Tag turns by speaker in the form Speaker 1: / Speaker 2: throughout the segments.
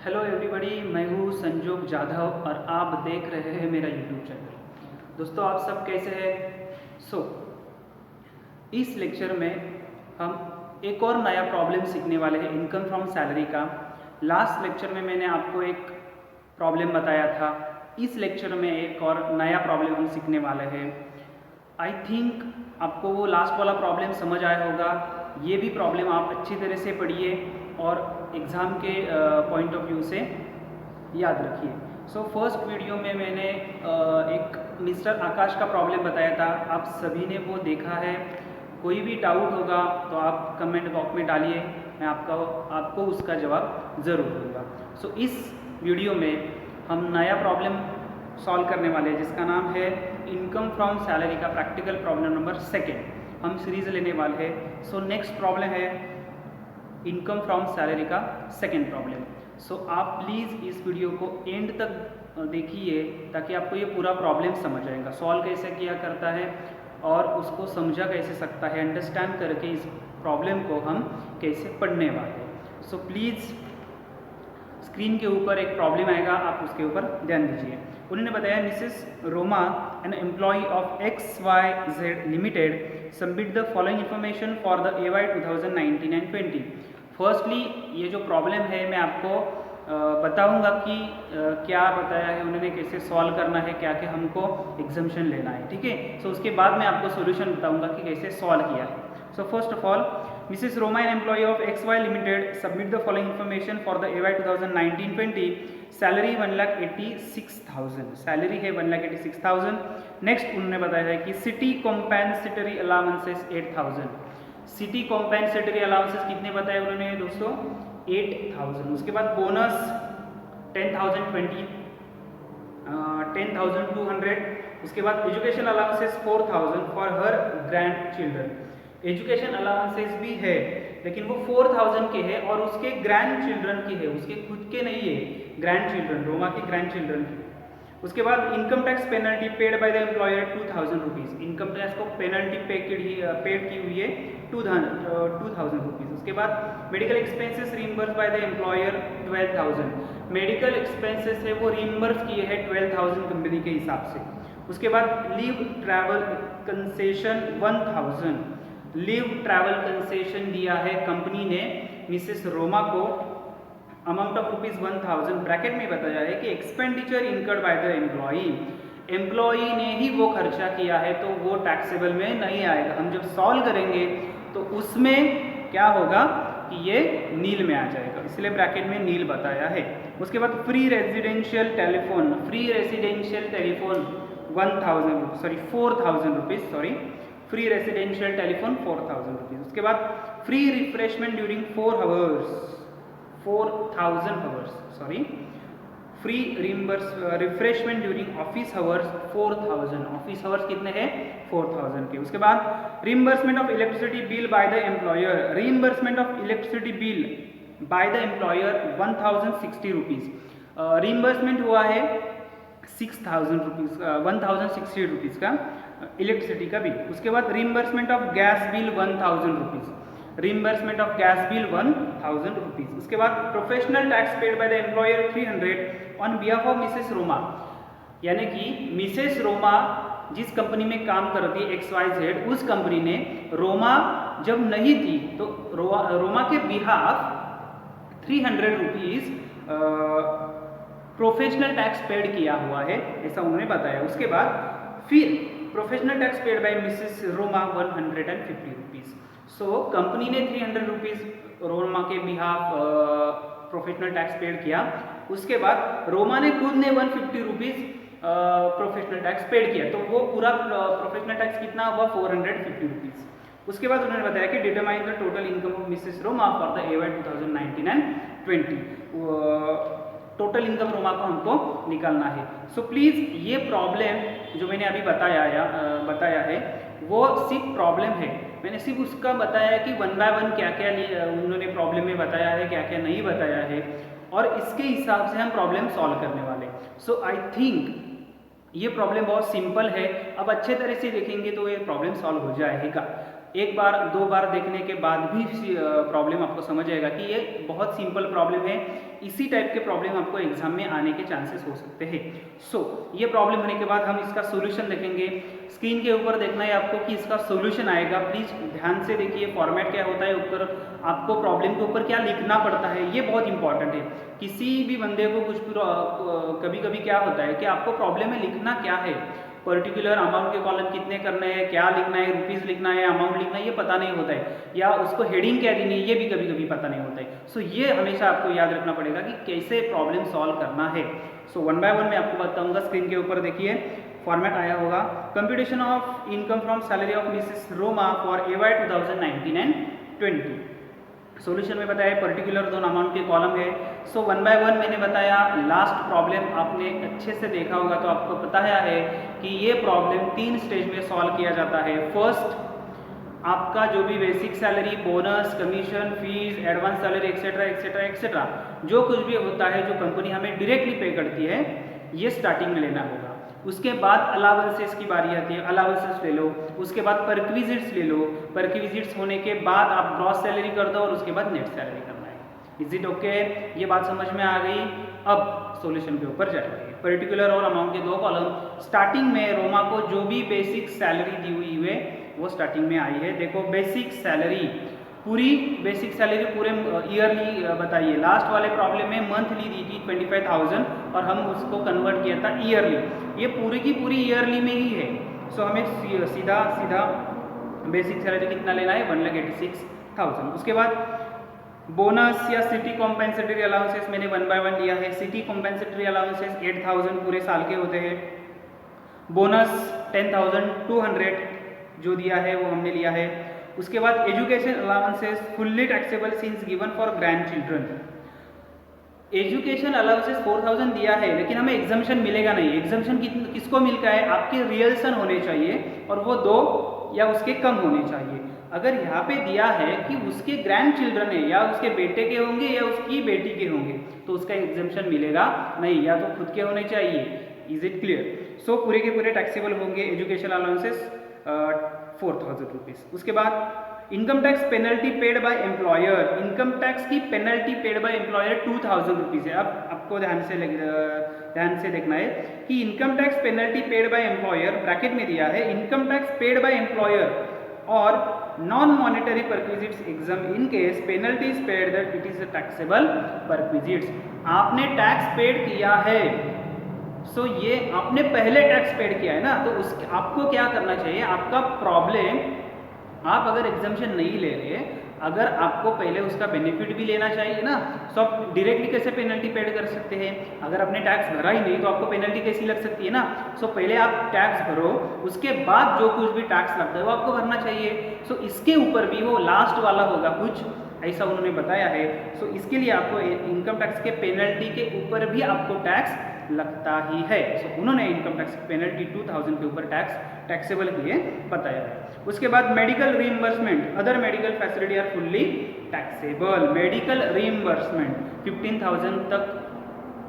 Speaker 1: Hello everybody, मैं हूँ संजोग जाधव और आप देख रहे हैं मेरा यूट्यूब चैनल। दोस्तों, आप सब कैसे हैं? इस लेक्चर में हम एक और नया प्रॉब्लम सीखने वाले हैं इनकम फ्रॉम सैलरी का। लास्ट लेक्चर में मैंने आपको एक प्रॉब्लम बताया था। इस लेक्चर में एक और नया प्रॉब्लम हम सीखने वाले हैं। आई थिंक आपको वो लास्ट वाला प्रॉब्लम समझ आया होगा। ये भी प्रॉब्लम आप अच्छी तरह से पढ़िए और एग्ज़ाम के पॉइंट ऑफ व्यू से याद रखिए। फर्स्ट वीडियो में मैंने एक मिस्टर आकाश का प्रॉब्लम बताया था। आप सभी ने वो देखा है। कोई भी डाउट होगा तो आप कमेंट बॉक्स में डालिए, मैं आपको उसका जवाब ज़रूर दूंगा। इस वीडियो में हम नया प्रॉब्लम सॉल्व करने वाले हैं जिसका नाम है इनकम फ्रॉम सैलरी का प्रैक्टिकल प्रॉब्लम नंबर 2 हम सीरीज लेने वाले हैं। नेक्स्ट प्रॉब्लम है इनकम फ्रॉम सैलरी का सेकेंड प्रॉब्लम। आप प्लीज़ इस वीडियो को एंड तक देखिए ताकि आपको ये पूरा प्रॉब्लम समझ आएगा, सॉल्व कैसे किया करता है और उसको समझा कैसे सकता है, अंडरस्टैंड करके इस प्रॉब्लम को हम कैसे पढ़ने वाले हैं। प्लीज़ स्क्रीन के ऊपर एक प्रॉब्लम आएगा, आप उसके ऊपर ध्यान दीजिए। उन्होंने बताया Mrs Roma an employee of XYZ limited submit the following information for the AY 2019 and 20। Firstly ये जो प्रॉब्लम है मैं आपको बताऊंगा कि क्या बताया है उन्होंने, कैसे सॉल्व करना है, क्या क्या हमको एग्जाम्शन लेना है, ठीक है। उसके बाद मैं आपको सॉल्यूशन बताऊंगा कि कैसे सॉल्व किया है। First of all, Mrs. Roma, an employee of XY Limited, submit the following information for the AY 2019-20. Salary 1,86,000, salary है 1,86,000। नेक्स्ट उन्होंने बताया है कि city compensatory allowances 8,000। City compensatory allowances कितने बताए उन्होंने दोस्तों? 8,000। उसके बाद बोनस 10,020, 10,200। उसके बाद education allowances 4,000 for her grand children. Education allowances भी है लेकिन वो 4,000 के है और उसके ग्रैंड चिल्ड्रन की है, उसके खुद के नहीं है, ग्रैंड चिल्ड्रन, रोमा के ग्रैंड चिल्ड्रन की। उसके बाद income tax penalty paid by the employer 2,000 rupees. Income tax को पेनल्टी पेड की हुई है 2,000 रुपीज़। उसके बाद medical expenses reimburse bye the employer 12,000। Medical expenses है वो रीइंबर्स किए हैं 12,000 कंपनी के हिसाब से। उसके बाद leave travel concession 1,000। Leave travel concession दिया है कंपनी ने मिसेस रोमा को, अमाउंट ऑफ ₹1,000। ब्रैकेट में बताया है कि expenditure incurred by the employee, employee ने ही वो खर्चा किया है तो वो टैक्सेबल में नहीं आएगा। हम जब सॉल्व करेंगे तो उसमें क्या होगा कि ये नील में आ जाएगा, इसलिए ब्रैकेट में नील बताया है। उसके बाद free residential telephone, 4,000 rupees, free residential telephone 4,000 rupees. उसके बाद free refreshment during 4,000 hours, free refreshment during office hours 4,000। Office hours कितने हैं? 4,000 के। उसके बाद reimbursement of electricity bill bye the employer, reimbursement of electricity bill bye the employer 1,060 rupees. Reimbursement हुआ है 6,000 rupees, 1,060 rupees का इलेक्ट्रिसिटी का बिल। उसके बाद reimbursement of gas bill 1,000 rupees, reimbursement of gas bill 1,000 rupees. उसके बाद professional tax paid by the employer 300 on behalf of Mrs Roma, यानी कि मिसेस रोमा जिस कंपनी में काम करती है XYZ, उस कंपनी ने रोमा जब नहीं थी तो रोमा के behalf 300 rupees professional tax paid किया हुआ है, ऐसा उन्होंने बताया। उसके बाद फिर professional tax paid by Mrs Roma 150 rupees. Company ने 300 रुपीज़ रोमा के बिहाफ प्रोफेशनल टैक्स पेड किया। उसके बाद रोमा ने खुद ने 150 रुपीज़ प्रोफेशनल टैक्स पेड किया, तो वो पूरा प्रोफेशनल टैक्स कितना हुआ? 450 रुपीज़। उसके बाद उन्होंने बताया कि determine the total income of Mrs Roma for the AY 2019 and 20। Total income Roma को हमको निकालना है। प्लीज़ ये प्रॉब्लम जो मैंने अभी बताया है वो सिर्फ प्रॉब्लम है, मैंने सिर्फ उसका बताया कि 1 बाय 1 क्या क्या उन्होंने प्रॉब्लम में बताया है, क्या क्या नहीं बताया है, और इसके हिसाब से हम प्रॉब्लम सॉल्व करने वाले। आई थिंक ये प्रॉब्लम बहुत सिंपल है। अब अच्छे तरह से देखेंगे तो ये प्रॉब्लम सॉल्व हो जाएगा। एक बार दो बार देखने के बाद भी प्रॉब्लम आपको समझ आएगा कि ये बहुत सिंपल प्रॉब्लम है। इसी टाइप के प्रॉब्लम आपको एग्जाम में आने के चांसेस हो सकते हैं। सो ये प्रॉब्लम होने के बाद हम इसका सोल्यूशन देखेंगे। स्क्रीन के ऊपर देखना है आपको कि इसका सोल्यूशन आएगा। प्लीज ध्यान से देखिए फॉर्मेट क्या होता है, ऊपर आपको प्रॉब्लम के ऊपर क्या लिखना पड़ता है, ये बहुत इंपॉर्टेंट है। किसी भी बंदे को कुछ कभी कभी क्या होता है कि आपको प्रॉब्लम में लिखना क्या है, पर्टिकुलर अमाउंट के कॉलम कितने करने हैं, क्या लिखना है, रुपीज़ लिखना है, अमाउंट लिखना है, ये पता नहीं होता है, या उसको हेडिंग क्या देनी है, ये भी कभी कभी पता नहीं होता है। सो ये हमेशा आपको याद रखना पड़ेगा कि कैसे प्रॉब्लम सॉल्व करना है। सो वन बाय वन मैं आपको बताऊंगा। स्क्रीन के ऊपर देखिए फॉर्मेट आया होगा, computation of income from salary of Mrs Roma for AY 2019 and 20। Solution में बताया पर्टिकुलर दोनों अमाउंट के कॉलम है। सो वन बाय वन मैंने बताया। लास्ट प्रॉब्लम आपने अच्छे से देखा होगा तो आपको पता है कि ये प्रॉब्लम 3 स्टेज में सॉल्व किया जाता है। फर्स्ट, आपका जो भी basic salary, bonus, commission, fees, advance salary etcetera etcetera etcetera जो कुछ भी होता है जो कंपनी हमें डायरेक्टली पे करती है, ये स्टार्टिंग में लेना होगा। उसके बाद अलाउंसेस की बारी आती है, अलाउंसेस ले लो। उसके बाद परक्विजिट्स ले लो। परक्विजिट्स होने के बाद आप ग्रॉस सैलरी कर दो और उसके बाद नेट सैलरी करना है। Is it okay? ये बात समझ में आ गई? अब सॉल्यूशन के ऊपर जाएंगे। पर्टिकुलर और अमाउंट के दो कॉलम। स्टार्टिंग में रोमा को जो भी बेसिक सैलरी दी हुई है वो स्टार्टिंग में आई है। देखो बेसिक सैलरी, पूरी बेसिक सैलरी पूरे ईयरली बताइए। लास्ट वाले प्रॉब्लम में मंथली दी थी 25,000 और हम उसको कन्वर्ट किया था ईयरली। ये पूरी की पूरी ईयरली में ही है। सो हमें सीधा सीधा बेसिक सैलरी कितना लेना है, 1,86,000। उसके बाद बोनस या सिटी कॉम्पेंसेटरी अलाउंसेस मैंने वन बाय वन लिया है। सिटी कॉम्पेंसेटरी अलाउंसेस 8,000 पूरे साल के होते हैं। बोनस 10,200 जो दिया है वो हमने लिया है। उसके बाद education allowances fully taxable since given for grand children. Education allowances 4,000 दिया है लेकिन हमें एग्जम्पशन मिलेगा नहीं। एग्जम्पशन किसको मिलता है? आपके रियल सन होने चाहिए और वो 2 या उसके कम होने चाहिए। अगर यहाँ पे दिया है कि उसके ग्रैंड चिल्ड्रन है, या उसके बेटे के होंगे या उसकी बेटी के होंगे, तो उसका एग्जम्पशन मिलेगा नहीं, या तो खुद के होने चाहिए। Is it clear? सो पूरे के पूरे टैक्सेबल होंगे एजुकेशन अलाउंसेस 4,000 रुपीज़। उसके बाद income tax penalty paid by employer. Income tax की penalty paid by employer 2,000 rupees है। अब आपको ध्यान से देखना है कि income tax penalty paid by employer bracket में दिया है income tax paid by employer और non monetary perquisites exam in case penalty is paid that it is a taxable perquisites. आपने टैक्स पेड किया है, सो ये आपने पहले टैक्स पेड किया है ना, तो उस आपको क्या करना चाहिए? आपका प्रॉब्लम, आप अगर एग्जम्पशन नहीं ले रहे, अगर आपको पहले उसका बेनिफिट भी लेना चाहिए ना, तो आप डायरेक्टली कैसे पेनल्टी पेड कर सकते हैं? अगर आपने टैक्स भरा ही नहीं तो आपको पेनल्टी कैसी लग सकती है ना। सो पहले आप टैक्स भरो, उसके बाद जो कुछ भी टैक्स लगता है वो आपको भरना चाहिए। सो इसके ऊपर भी वो लास्ट वाला होगा कुछ ऐसा उन्होंने बताया है। सो इसके लिए आपको इनकम टैक्स के पेनल्टी के ऊपर भी आपको टैक्स लगता ही है। सो उन्होंने इनकम टैक्स पेनल्टी 2,000 के ऊपर टैक्सेबल के लिए बताया है। उसके बाद medical reimbursement, other medical facility are fully taxable. Medical reimbursement 15,000 तक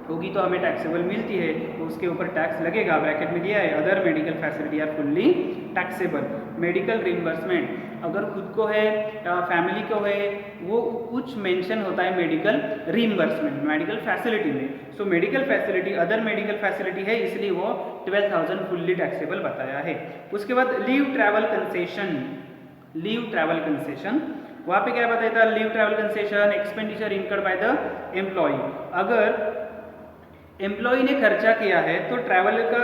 Speaker 1: होगी तो हमें टैक्सेबल मिलती है, तो उसके ऊपर टैक्स लगेगा। ब्रैकेट में दिया है other medical facility are fully taxable. Medical reimbursement अगर खुद को है या फैमिली को है, वो कुछ मेंशन होता है मेडिकल रीइंबर्समेंट मेडिकल फैसिलिटी में। So medical facility other medical facility है, इसलिए वो 12,000 फुल्ली टैक्सेबल बताया है। उसके बाद leave travel concession. Leave travel concession वहाँ पे क्या बताया था? Leave travel concession expenditure incurred by the employee. अगर एम्प्लॉय ने खर्चा किया है तो ट्रैवल का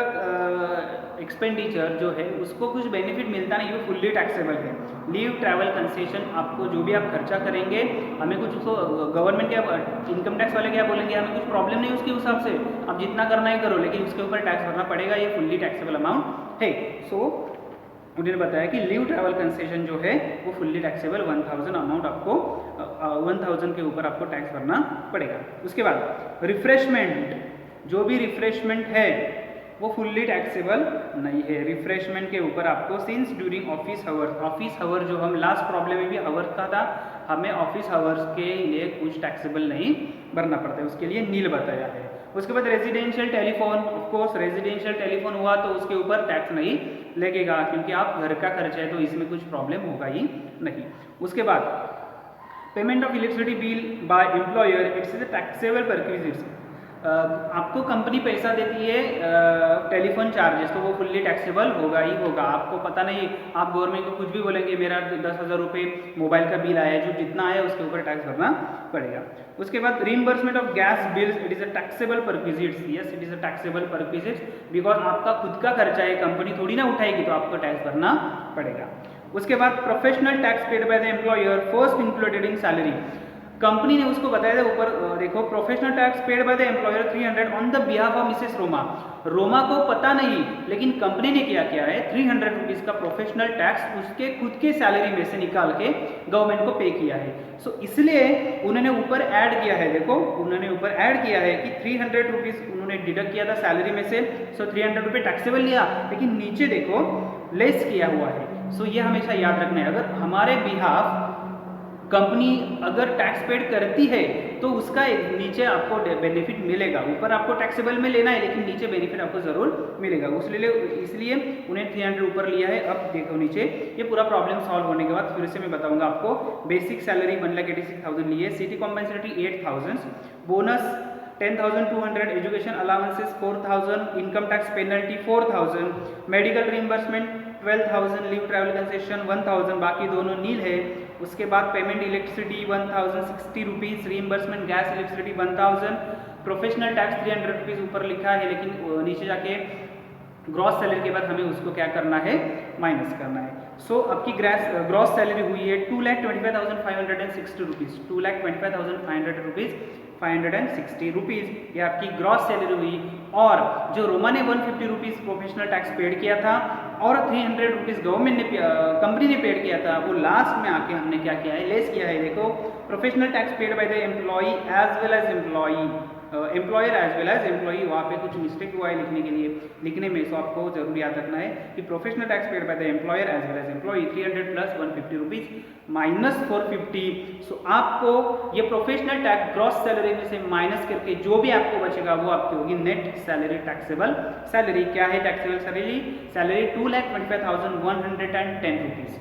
Speaker 1: एक्सपेंडिचर जो है उसको कुछ बेनिफिट मिलता नहीं, वो फुल्ली टैक्सेबल है। लीव ट्रैवल कंसेशन, आपको जो भी आप खर्चा करेंगे, हमें कुछ उसको गवर्नमेंट क्या इनकम टैक्स वाले क्या बोलेंगे, हमें कुछ प्रॉब्लम नहीं उसके हिसाब से, आप जितना करना ही करो, लेकिन उसके ऊपर टैक्स भरना पड़ेगा, ये फुल्ली टैक्सेबल अमाउंट है। सो उन्होंने बताया कि लीव ट्रैवल कंसेशन जो है वो फुल्ली टैक्सेबल 1,000 अमाउंट आपको 1,000 के ऊपर आपको टैक्स भरना पड़ेगा। उसके बाद रिफ्रेशमेंट, जो भी रिफ्रेशमेंट है वो फुल्ली टैक्सेबल नहीं है। रिफ्रेशमेंट के ऊपर आपको सिंस ड्यूरिंग ऑफिस हावर जो हम लास्ट प्रॉब्लम में भी हावर का था, हमें ऑफिस आवर्स के लिए कुछ टैक्सेबल नहीं भरना पड़ता है, उसके लिए नील बताया है। उसके बाद residential telephone, of course residential telephone हुआ तो उसके ऊपर टैक्स नहीं लगेगा क्योंकि आप घर का खर्च है तो इसमें कुछ प्रॉब्लम होगा ही नहीं। उसके बाद payment of electricity bill by employer, it's is taxable perquisites. आपको कंपनी पैसा देती है टेलीफोन चार्जेस, तो वो फुल्ली टैक्सेबल होगा ही होगा। आपको पता नहीं, आप गवर्नमेंट को कुछ भी बोलेंगे मेरा 10,000 रुपये मोबाइल का बिल आया है, जो जितना आया उसके ऊपर टैक्स भरना पड़ेगा। उसके बाद reimbursement of gas bills, it is a taxable perquisites. Yes, it is a taxable perquisites because आपका खुद का खर्चा है, कंपनी थोड़ी ना उठाएगी, तो आपको टैक्स भरना पड़ेगा। उसके बाद professional tax paid by the employer first included in salary, company ने उसको बताया था ऊपर देखो, professional tax paid by the employer 300 on the behalf of Mrs Roma. Roma को पता नहीं, लेकिन कंपनी ने क्या किया है 300 रुपीज़ का प्रोफेशनल टैक्स उसके खुद के सैलरी में से निकाल के गवर्नमेंट को पे किया है। सो इसलिए उन्होंने ऊपर ऐड किया है, देखो उन्होंने ऊपर ऐड किया है कि 300 रुपीज़ उन्होंने डिडक्ट किया था सैलरी में से, सो 300 रुपये टैक्सेबल लिया, लेकिन नीचे देखो लेस किया हुआ है। सो ये हमेशा याद रखना है, अगर हमारे बिहाफ कंपनी अगर टैक्स पेड करती है तो उसका नीचे आपको बेनिफिट मिलेगा। ऊपर आपको टैक्सेबल में लेना है लेकिन नीचे बेनिफिट आपको जरूर मिलेगा, इसलिए उन्हें 300 ऊपर लिया है। अब देखो नीचे, ये पूरा प्रॉब्लम सॉल्व होने के बाद फिर से मैं बताऊंगा आपको। बेसिक सैलरी 1,86,000 ली है, city compensatory 8,000, bonus 10,200, education allowances 4,000, income tax penalty 4,000, medical reimbursement 12,000, leave travel concession 1,000, बाकी दोनों नील है। उसके बाद payment electricity 1,060 rupees, reimbursement gas electricity 1,000, professional tax 300 rupees ऊपर लिखा है, लेकिन नीचे जाके ग्रॉस सैलरी के बाद हमें उसको क्या करना है, माइनस करना है। सो आपकी ग्रॉस सैलरी हुई है 2,25,560 रुपीज़, 2,25,500 रुपीज़ 560 रुपीज़, ये आपकी ग्रॉस सैलरी हुई। और जो रोमा ने 150 रुपीज़ प्रोफेशनल टैक्स पेड किया था और 300 रुपीज़ गवर्नमेंट ने कंपनी ने पेड किया था, वो लास्ट में आके हमने क्या किया है, लेस किया है। देखो professional tax paid by the employee as well as employer as well as employee, वहाँ पे कुछ मिस्टेक हुआ है लिखने में, सो आपको जरूर याद रखना है कि professional tax paid by the employer as well as employee 300 plus 150 rupees minus 450। So आपको ये प्रोफेशनल टैक्स ग्रॉस सैलरी में से माइनस करके जो भी आपको बचेगा वो आपकी होगी नेट सैलरी, टैक्सेबल सैलरी। क्या है टैक्सेबल सैलरी 2,25,110 रुपीज़,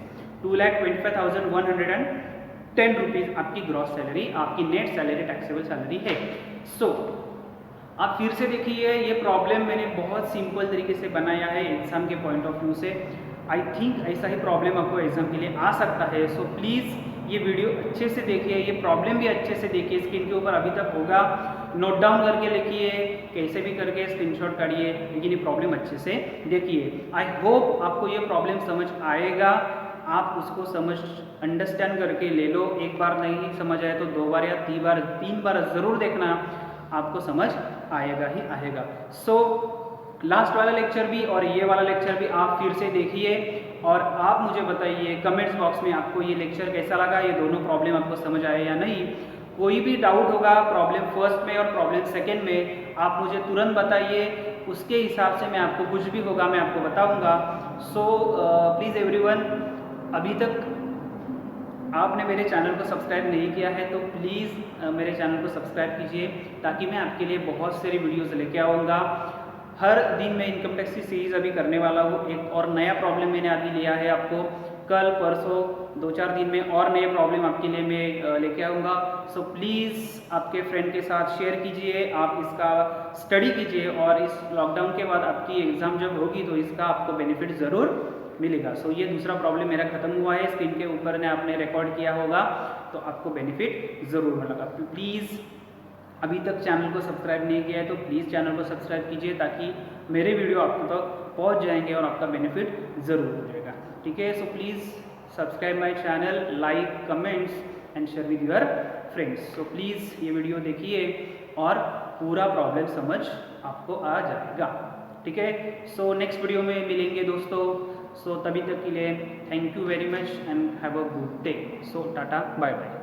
Speaker 1: 2,25,110 रुपीज़ आपकी ग्रॉस सैलरी, आपकी नेट सैलरी टैक्सेबल सैलरी है। सो आप फिर से देखिए, ये प्रॉब्लम मैंने बहुत सिंपल तरीके से बनाया है एग्जाम के पॉइंट ऑफ व्यू से। आई थिंक ऐसा ही प्रॉब्लम आपको एग्जाम के लिए आ सकता है। सो प्लीज़ ये वीडियो अच्छे से देखिए, ये प्रॉब्लम भी अच्छे से देखिए, स्क्रीन के ऊपर अभी तक होगा, नोट डाउन करके लिखिए, कैसे भी करके स्क्रीनशॉट काढ़िए, लेकिन ये प्रॉब्लम अच्छे से देखिए। आई होप आपको ये प्रॉब्लम समझ आएगा, आप उसको समझ अंडरस्टैंड करके ले लो। एक बार नहीं समझ आए तो 2 बार या 3 बार ज़रूर देखना, आपको समझ आएगा ही आएगा। सो लास्ट वाला लेक्चर भी और ये वाला लेक्चर भी आप फिर से देखिए और आप मुझे बताइए कमेंट्स बॉक्स में आपको ये लेक्चर कैसा लगा, ये दोनों प्रॉब्लम आपको समझ आए या नहीं। कोई भी डाउट होगा प्रॉब्लम फर्स्ट में और प्रॉब्लम सेकंड में, आप मुझे तुरंत बताइए, उसके हिसाब से मैं आपको कुछ भी होगा मैं आपको बताऊंगा। सो प्लीज़ एवरीवन, अभी तक आपने मेरे चैनल को सब्सक्राइब नहीं किया है तो प्लीज़ मेरे चैनल को सब्सक्राइब कीजिए, ताकि मैं आपके लिए बहुत सारी वीडियोज़ लेके आऊँगा। हर दिन मैं इनकम टैक्स की सीरीज़ अभी करने वाला हूँ। एक और नया प्रॉब्लम मैंने अभी लिया है, आपको कल परसों 2-4 दिन में और नए प्रॉब्लम आपके लिए मैं लेके आऊँगा। सो प्लीज़ आपके फ्रेंड के साथ शेयर कीजिए, आप इसका स्टडी कीजिए और इस लॉकडाउन के बाद आपकी एग्ज़ाम जब होगी तो इसका आपको बेनिफिट ज़रूर मिलेगा। सो ये दूसरा प्रॉब्लम मेरा खत्म हुआ है, स्क्रीन के ऊपर ने आपने रिकॉर्ड किया होगा तो आपको बेनिफिट ज़रूर मिलेगा। प्लीज़ अभी तक चैनल को सब्सक्राइब नहीं किया है तो प्लीज़ चैनल को सब्सक्राइब कीजिए, ताकि मेरे वीडियो आप तक पहुंच जाएंगे और आपका बेनिफिट ज़रूर हो जाएगा। ठीक है, so please subscribe my channel, like, comments and share with your friends. So please ये वीडियो देखिए और पूरा प्रॉब्लम समझ आपको आ जाएगा। ठीक है, सो नेक्स्ट वीडियो में मिलेंगे दोस्तों। सो तभी तक के लिए thank you very much and have a good day. So tata bye bye.